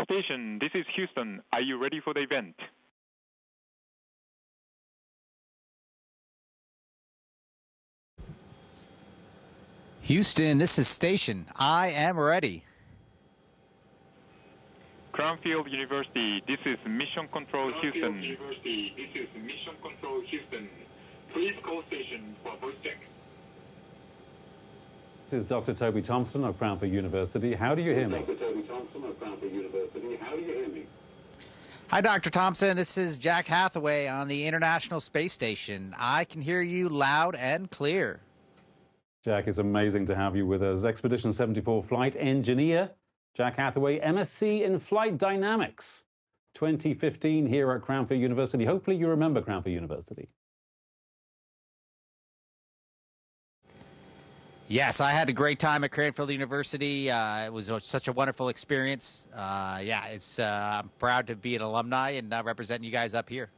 station, this is Houston. Are you ready for the event? Houston, this is Station. I am ready. Cranfield University, this is Mission Control Houston. University, this is Mission Control Houston. Please call station for voice check. This is Dr. Toby Thompson of Cranfield University. How do you hear me? Dr. Toby Thompson of Cranfield University. How do you hear me? Hi, Dr. Thompson. This is Jack Hathaway on the International Space Station. I can hear you loud and clear. Jack, it's amazing to have you with us. Expedition 74 flight engineer, Jack Hathaway, MSc in Flight Dynamics, 2015 here at Cranfield University. Hopefully you remember Cranfield University. Yes, I had a great time at Cranfield University. It was such a wonderful experience. I'm proud to be an alumni and representing you guys up here.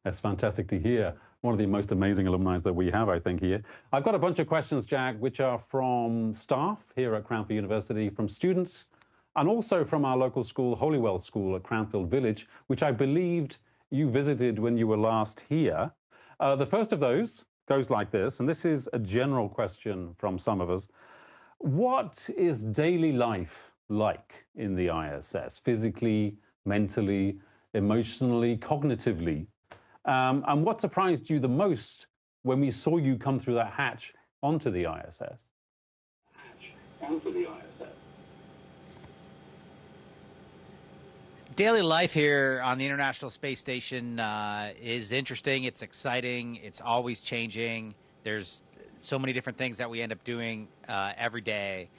That's fantastic to hear. One of the most amazing alumni that we have, I think, here. I've got a bunch of questions, Jack, which are from staff here at Cranfield University, from students, and also from our local school, Holywell School at Cranfield Village, which I believed you visited when you were last here. The first of those goes like this, and this is a general question from some of us. What is daily life like in the ISS, physically, mentally, emotionally, cognitively? And what surprised you the most when we saw you come through that hatch onto the ISS? Daily life here on the International Space Station is interesting. It's exciting. It's always changing. There's so many different things that we end up doing every day.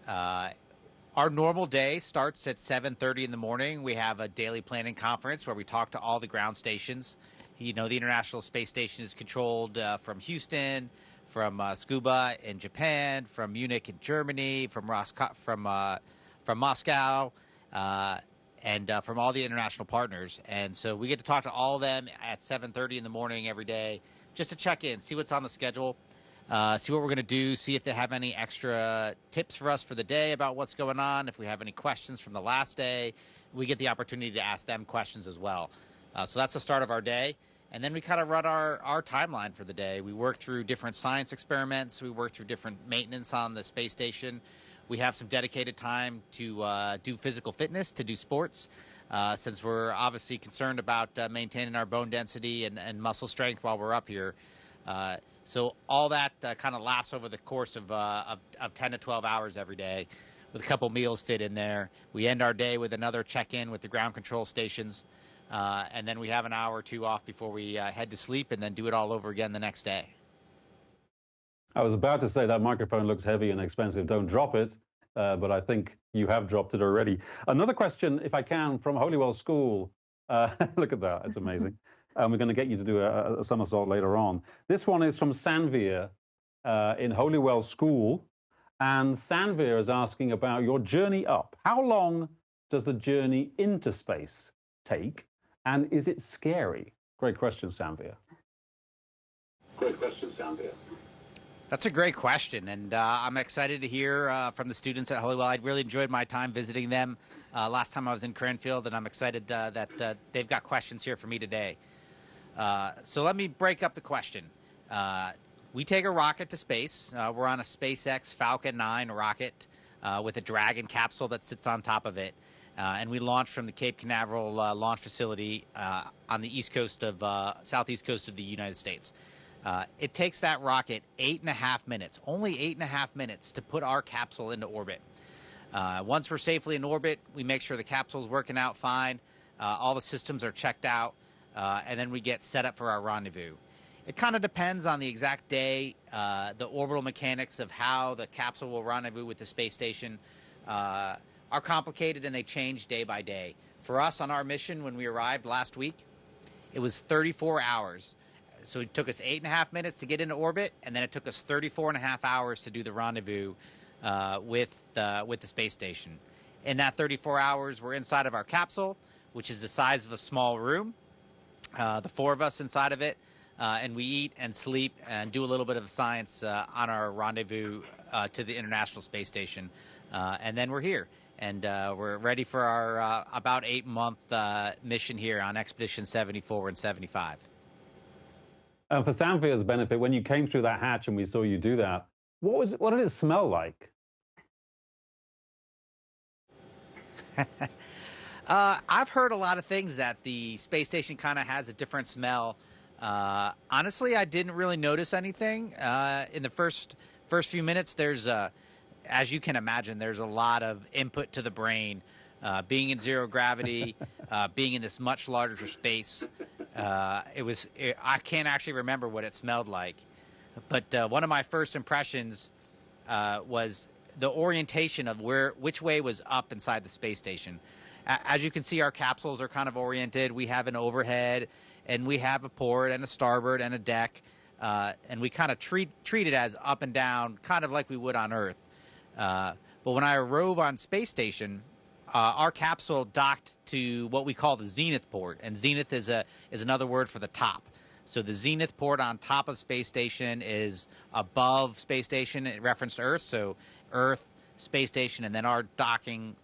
Our normal day starts at 7:30 in the morning. We have a daily planning conference where we talk to all the ground stations. You know, the International Space Station is controlled from Houston, from Tsukuba in Japan, from Munich in Germany, from Moscow, and from all the international partners. And so we get to talk to all of them at 7:30 in the morning every day just to check in, see what's on the schedule, see what we're going to do, see if they have any extra tips for us for the day about what's going on. If we have any questions from the last day, we get the opportunity to ask them questions as well. So that's the start of our day. And then we kind of run our timeline for the day. We work through different science experiments. We work through different maintenance on the space station. We have some dedicated time to do physical fitness, to do sports, since we're obviously concerned about maintaining our bone density and muscle strength while we're up here. So all that kind of lasts over the course of 10 to 12 hours every day, with a couple meals fit in there. We end our day with another check-in with the ground control stations, and then we have an hour or two off before we head to sleep and then do it all over again the next day. I was about to say that microphone looks heavy and expensive. Don't drop it, but I think you have dropped it already. Another question, if I can, from Holywell School. Look at that, it's amazing. We're going to get you to do a somersault later on. This one is from Sanvir in Holywell School. And Sanvir is asking about your journey up. How long does the journey into space take? And is it scary? Great question, Sanvir. Great question, Sanvir. That's a great question, and I'm excited to hear from the students at Holywell. I really enjoyed my time visiting them last time I was in Cranfield, and I'm excited that they've got questions here for me today. So let me break up the question. We take a rocket to space. We're on a SpaceX Falcon 9 rocket with a Dragon capsule that sits on top of it, and we launch from the Cape Canaveral launch facility on the southeast coast of the United States. It takes that rocket 8.5 minutes, only 8.5 minutes, to put our capsule into orbit. Once we're safely in orbit, we make sure the capsule's working out fine, all the systems are checked out, and then we get set up for our rendezvous. It kind of depends on the exact day. The orbital mechanics of how the capsule will rendezvous with the space station are complicated, and they change day by day. For us on our mission, when we arrived last week, it was 34 hours. So it took us 8.5 minutes to get into orbit, and then it took us 34.5 hours to do the rendezvous with the space station. In that 34 hours, we're inside of our capsule, which is the size of a small room, the four of us inside of it, and we eat and sleep and do a little bit of science on our rendezvous to the International Space Station. And then we're here. and we're ready for our about 8-month mission here on Expedition 74 and 75. For Samfier's benefit, when you came through that hatch and we saw you do that, what did it smell like? I've heard a lot of things that the space station kind of has a different smell. Honestly, I didn't really notice anything. In the first few minutes, there's as you can imagine, there's a lot of input to the brain. Being in zero gravity, being in this much larger space, I can't actually remember what it smelled like. But one of my first impressions was the orientation of which way was up inside the space station. As you can see, our capsules are kind of oriented. We have an overhead, and we have a port and a starboard and a deck, and we kind of treat it as up and down, kind of like we would on Earth. But when I arrive on space station, our capsule docked to what we call the zenith port, and zenith is another word for the top. So the zenith port on top of space station is above space station in reference to Earth. So Earth, space station, and then our docking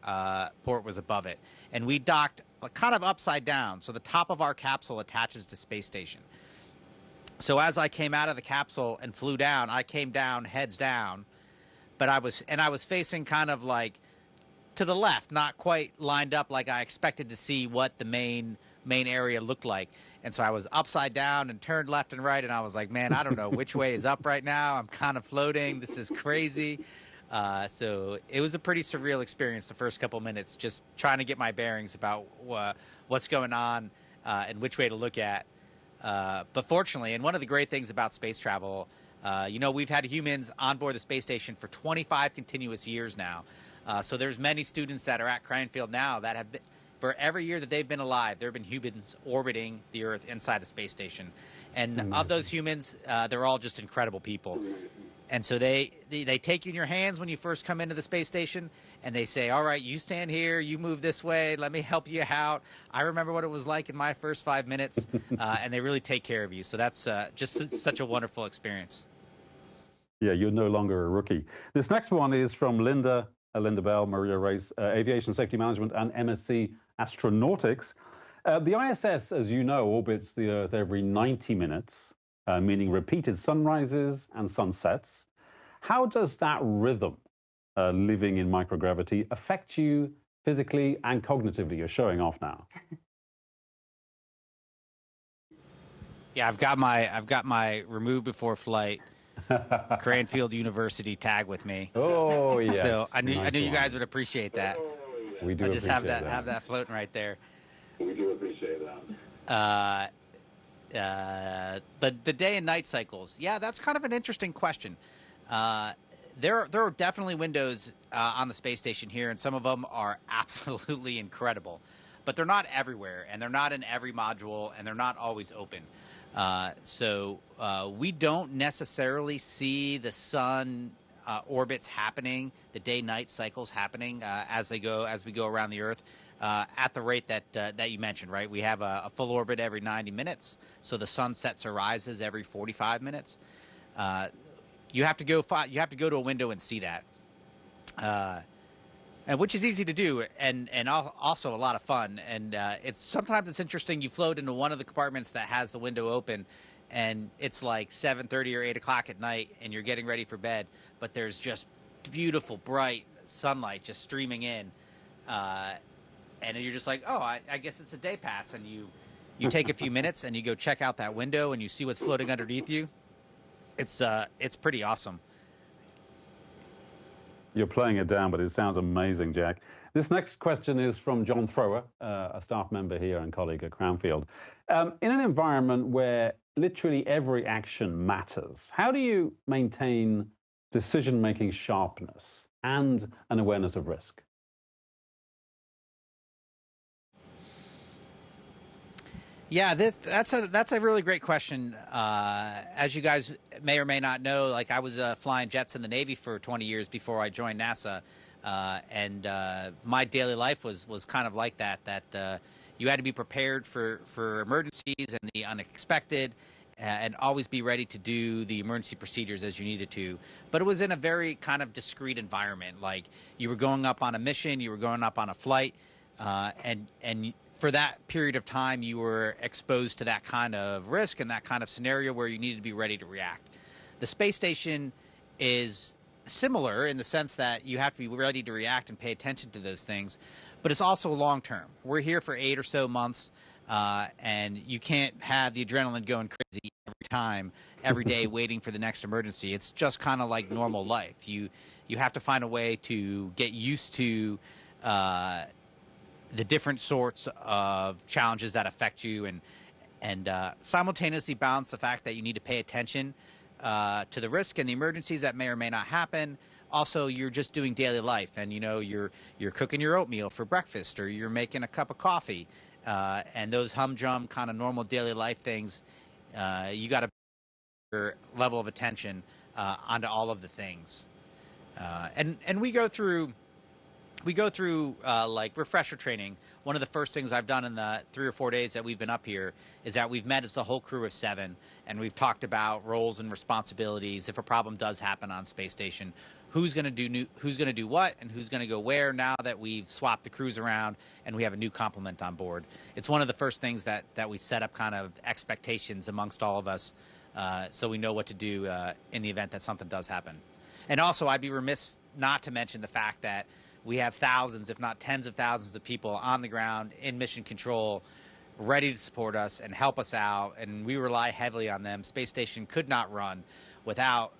port was above it. And we docked kind of upside down. So the top of our capsule attaches to space station. So as I came out of the capsule and flew down, I came down heads down, but I was facing kind of like to the left, not quite lined up like I expected to see what the main area looked like. And so I was upside down and turned left and right, and I was like, man, I don't know which way is up right now. I'm kind of floating. This is crazy. So it was a pretty surreal experience the first couple minutes, just trying to get my bearings about what's going on and which way to look at. But fortunately, and one of the great things about space travel, we've had humans on board the space station for 25 continuous years now. So there's many students that are at Cranfield now that have been, for every year that they've been alive, there have been humans orbiting the Earth inside the space station. And of those humans, they're all just incredible people. And so they take you in your hands when you first come into the space station, and they say, all right, you stand here, you move this way, let me help you out. I remember what it was like in my first 5 minutes, and they really take care of you. So that's just such a wonderful experience. Yeah, you're no longer a rookie. This next one is from Linda Bell, Maria Race, Aviation Safety Management and MSc Astronautics. The ISS, as you know, orbits the Earth every 90 minutes. Meaning repeated sunrises and sunsets. How does that rhythm, living in microgravity, affect you physically and cognitively? You're showing off now. Yeah, I've got my remove before flight Cranfield University tag with me. Oh yes. So I knew you guys would appreciate that. We do. I just have that floating right there. We do appreciate that. The day and night cycles. Yeah, that's kind of an interesting question. There are definitely windows on the space station here, and some of them are absolutely incredible. But they're not everywhere, and they're not in every module, and they're not always open. So we don't necessarily see the sun orbits happening, the day-night cycles happening as we go around the Earth. At the rate that you mentioned, right? We have a full orbit every 90 minutes, so the sun sets or rises every 45 minutes. You have to go to a window and see that, and which is easy to do, and also a lot of fun. And sometimes it's interesting. You float into one of the compartments that has the window open, and it's like 7:30 or 8 o'clock at night, and you're getting ready for bed, but there's just beautiful, bright sunlight just streaming in. And you're just like, oh, I guess it's a day pass. And you take a few minutes and you go check out that window and you see what's floating underneath you. It's pretty awesome. You're playing it down, but it sounds amazing, Jack. This next question is from John Thrower, a staff member here and colleague at Cranfield. In an environment where literally every action matters, how do you maintain decision-making sharpness and an awareness of risk? Yeah, that's a really great question. As you guys may or may not know, like I was flying jets in the Navy for 20 years before I joined NASA, and my daily life was kind of like that. You had to be prepared for emergencies and the unexpected, and always be ready to do the emergency procedures as you needed to. But it was in a very kind of discreet environment. Like, you were going up on a mission, you were going up on a flight, and for that period of time, you were exposed to that kind of risk and that kind of scenario where you needed to be ready to react. The space station is similar in the sense that you have to be ready to react and pay attention to those things, but it's also long term. We're here for 8 or so months, and you can't have the adrenaline going crazy every time, every day, waiting for the next emergency. It's just kind of like normal life. You have to find a way to get used to the different sorts of challenges that affect you, and simultaneously balance the fact that you need to pay attention to the risk and the emergencies that may or may not happen. Also, you're just doing daily life, and you're cooking your oatmeal for breakfast, or you're making a cup of coffee, and those humdrum kind of normal daily life things. You got to your level of attention onto all of the things, and we go through like refresher training. One of the first things I've done in the 3 or 4 days that we've been up here is that we've met as the whole crew of 7, and we've talked about roles and responsibilities. If a problem does happen on space station, who's going to do what, and who's going to go where, now that we've swapped the crews around and we have a new complement on board. It's one of the first things that we set up kind of expectations amongst all of us, so we know what to do in the event that something does happen. And also, I'd be remiss not to mention the fact that we have thousands, if not tens of thousands of people on the ground in mission control, ready to support us and help us out, and we rely heavily on them. Space Station could not run without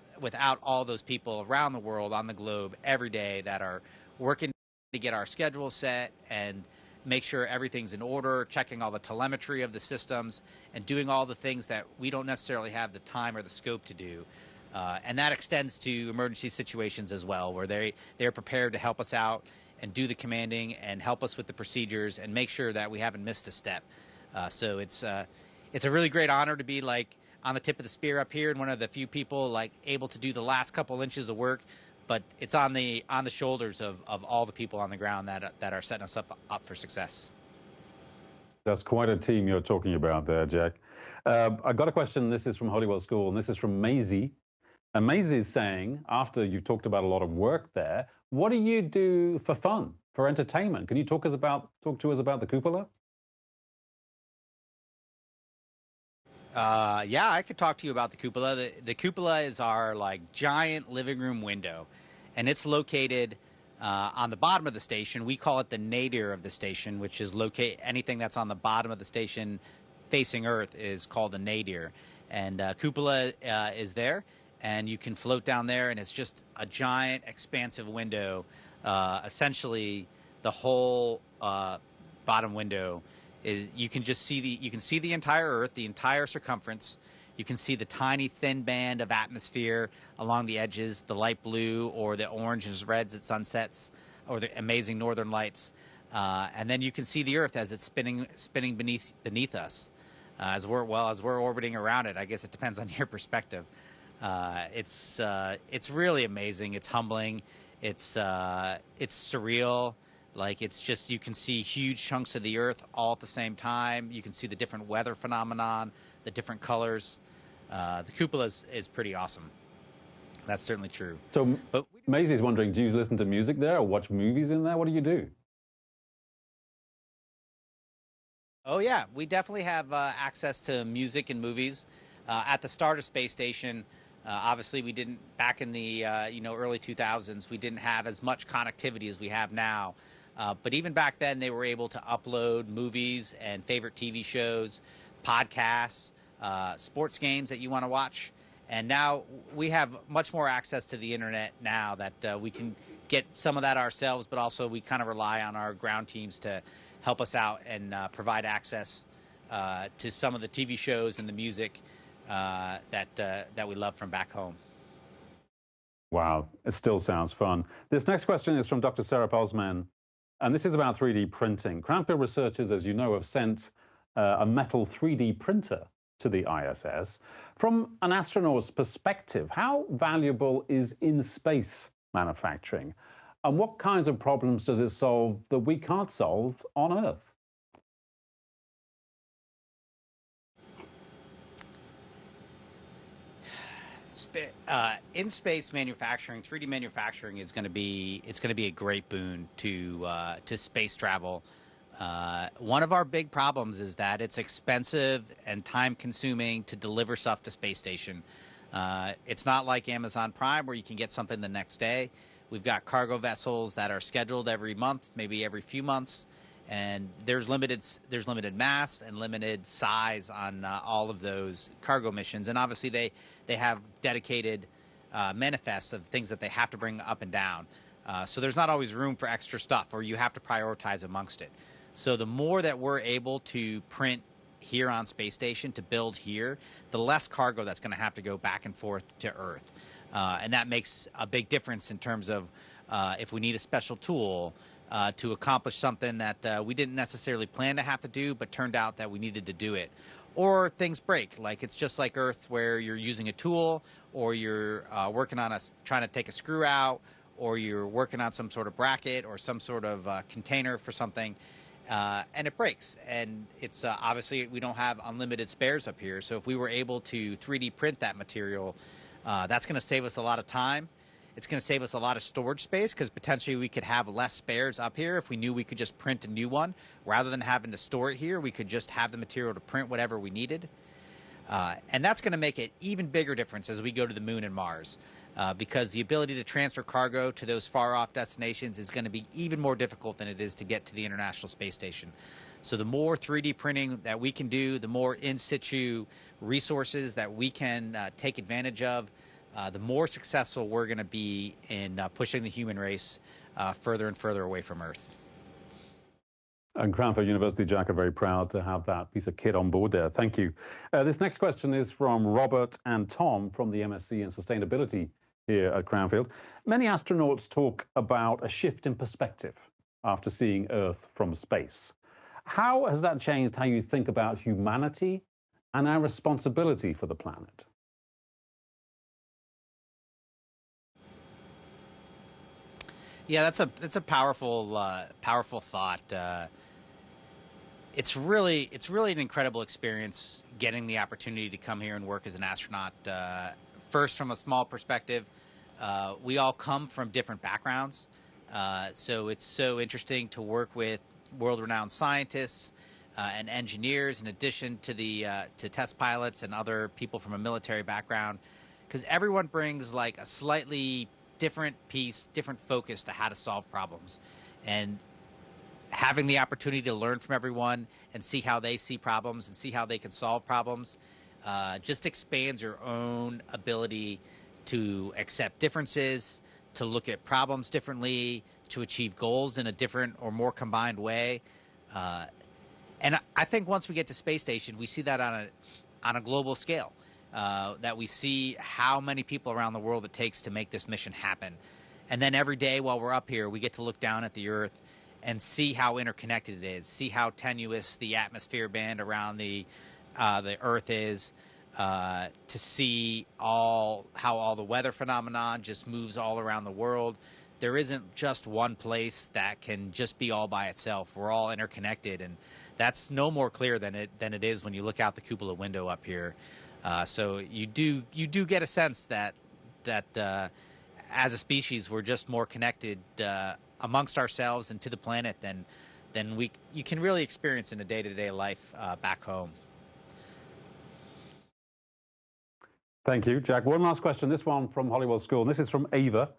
all those people around the world, on the globe, every day, that are working to get our schedule set and make sure everything's in order, checking all the telemetry of the systems, and doing all the things that we don't necessarily have the time or the scope to do. And that extends to emergency situations as well, where they're prepared to help us out and do the commanding and help us with the procedures and make sure that we haven't missed a step. So it's a really great honor to be like on the tip of the spear up here, and one of the few people like able to do the last couple inches of work. But it's on the shoulders of all the people on the ground that are setting us up for success. That's quite a team you're talking about there, Jack. I got a question. This is from Holywell School, and this is from Maisie. And Maisie is saying, after you've talked about a lot of work there, what do you do for fun, for entertainment? Can you talk to us about the cupola? Yeah, I could talk to you about the cupola. The cupola is our like giant living room window, and it's located on the bottom of the station. We call it the nadir of the station, which is anything that's on the bottom of the station facing Earth is called the nadir. And cupola is there, and you can float down there, and it's just a giant, expansive window. Essentially, the whole bottom window is you can see the entire Earth, the entire circumference. You can see the tiny, thin band of atmosphere along the edges, the light blue or the oranges, reds at sunsets, or the amazing northern lights. And then you can see the Earth as it's spinning beneath us, as we're orbiting around it. I guess it depends on your perspective. It's really amazing. It's humbling. It's surreal. Like, it's just, you can see huge chunks of the Earth all at the same time. You can see the different weather phenomenon, the different colors. The cupola is pretty awesome. That's certainly true. So Maisie's wondering, do you listen to music there or watch movies in there? What do you do? Oh, yeah. We definitely have access to music and movies. At the start of Space Station, obviously we didn't, back in the early 2000s, we didn't have as much connectivity as we have now. But even back then, they were able to upload movies and favorite TV shows, podcasts, sports games that you want to watch. And now we have much more access to the internet now that we can get some of that ourselves, but also we kind of rely on our ground teams to help us out and provide access to some of the TV shows and the music that we love from back home. Wow, it still sounds fun. This next question is from Dr. Sarah Posman, and this is about 3D printing. Cranfield researchers, as you know, have sent a metal 3D printer to the ISS. From an astronaut's perspective, how valuable is in-space manufacturing? And what kinds of problems does it solve that we can't solve on Earth? In space manufacturing, 3D manufacturing is going to be a great boon to space travel. One of our big problems is that it's expensive and time consuming to deliver stuff to space station. It's not like Amazon Prime where you can get something the next day. We've got cargo vessels that are scheduled every month, maybe every few months, and there's limited mass and limited size on all of those cargo missions. And obviously they have dedicated manifests of things that they have to bring up and down. So there's not always room for extra stuff, or you have to prioritize amongst it. So the more that we're able to print here on space station, to build here, the less cargo that's going to have to go back and forth to Earth. And that makes a big difference in terms of if we need a special tool to accomplish something that we didn't necessarily plan to have to do, but turned out that we needed to do it. Or things break, like it's just like Earth where you're using a tool, or you're working on trying to take a screw out, or you're working on some sort of bracket or some sort of container for something, and it breaks. And it's obviously we don't have unlimited spares up here. So if we were able to 3D print that material, that's going to save us a lot of time. It's going to save us a lot of storage space, because potentially we could have less spares up here if we knew we could just print a new one. Rather than having to store it here, we could just have the material to print whatever we needed. And that's going to make an even bigger difference as we go to the moon and Mars, because the ability to transfer cargo to those far-off destinations is going to be even more difficult than it is to get to the International Space Station. So the more 3D printing that we can do, the more in-situ resources that we can take advantage of, the more successful we're going to be in pushing the human race further and further away from Earth. And Cranfield University, Jack, are very proud to have that piece of kit on board there. Thank you. This next question is from Robert and Tom from the MSc in Sustainability here at Cranfield. Many astronauts talk about a shift in perspective after seeing Earth from space. How has that changed how you think about humanity and our responsibility for the planet? Yeah, that's a powerful powerful thought. It's really an incredible experience getting the opportunity to come here and work as an astronaut. First, from a small perspective, we all come from different backgrounds, so it's so interesting to work with world-renowned scientists and engineers, in addition to the test pilots and other people from a military background, because everyone brings like a slightly different piece, different focus to how to solve problems. And having the opportunity to learn from everyone and see how they see problems and see how they can solve problems just expands your own ability to accept differences, to look at problems differently, to achieve goals in a different or more combined way. And I think once we get to space station, we see that on a global scale. That we see how many people around the world it takes to make this mission happen. And then every day while we're up here, we get to look down at the Earth and see how interconnected it is, see how tenuous the atmosphere band around the Earth is, to see how all the weather phenomenon just moves all around the world. There isn't just one place that can just be all by itself. We're all interconnected, and that's no more clear than it is when you look out the cupola window up here. So you do get a sense that as a species we're just more connected amongst ourselves and to the planet than you can really experience in a day-to-day life back home. Thank you, Jack. One last question. This one from Holywell School. And this is from Ava.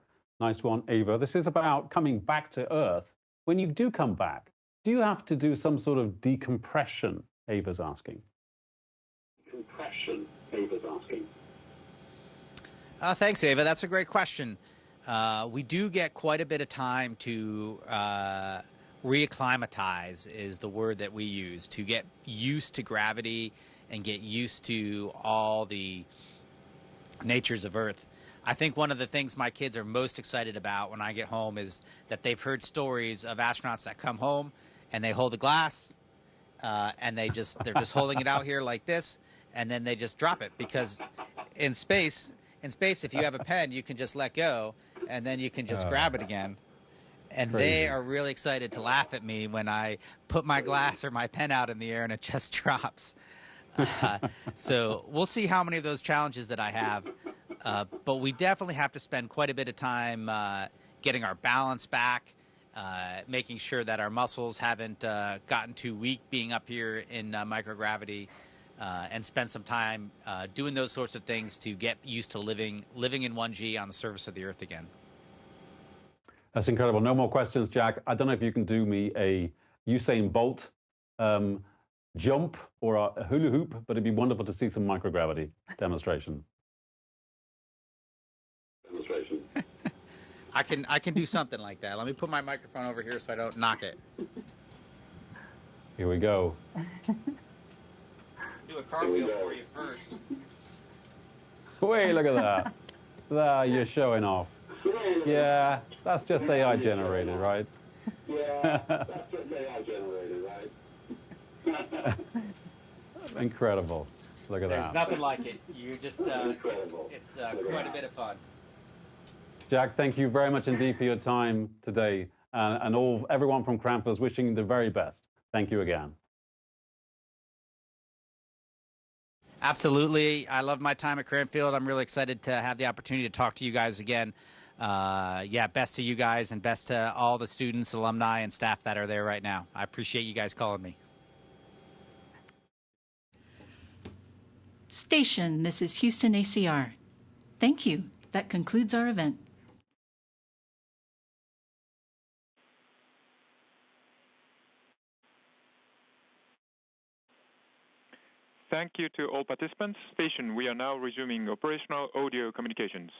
Nice one, Ava. This is about coming back to Earth. When you do come back, do you have to do some sort of decompression? Ava's asking. Compression, Ava's asking. Thanks, Ava. That's a great question. We do get quite a bit of time to reacclimatize, is the word that we use, to get used to gravity and get used to all the natures of Earth. I think one of the things my kids are most excited about when I get home is that they've heard stories of astronauts that come home and they hold a glass and they're just holding it out here like this, and then they just drop it, because in space, if you have a pen, you can just let go, and then you can just grab it again. And Crazy. They are really excited to laugh at me when I put my glass or my pen out in the air and it just drops. So we'll see how many of those challenges that I have. But we definitely have to spend quite a bit of time getting our balance back, making sure that our muscles haven't gotten too weak being up here in microgravity, and spend some time doing those sorts of things to get used to living in 1G on the surface of the Earth again. That's incredible. No more questions, Jack. I don't know if you can do me a Usain Bolt jump or a hula hoop, but it'd be wonderful to see some microgravity demonstration. I can do something like that. Let me put my microphone over here so I don't knock it. Here we go. Do a cartwheel for you first. Wait, look at that. There, you're showing off. Yeah, that's just AI generated, right? Yeah, that's just AI generated, right? Incredible. Look at There's that. nothing like it. You just it's quite a bit of fun. Jack, thank you very much indeed for your time today, and everyone from Krampus wishing you the very best. Thank you again. Absolutely. I love my time at Cranfield. I'm really excited to have the opportunity to talk to you guys again. Yeah, best to you guys and best to all the students, alumni, and staff that are there right now. I appreciate you guys calling me. Station, this is Houston ACR. Thank you. That concludes our event. Thank you to all participants. Station, we are now resuming operational audio communications.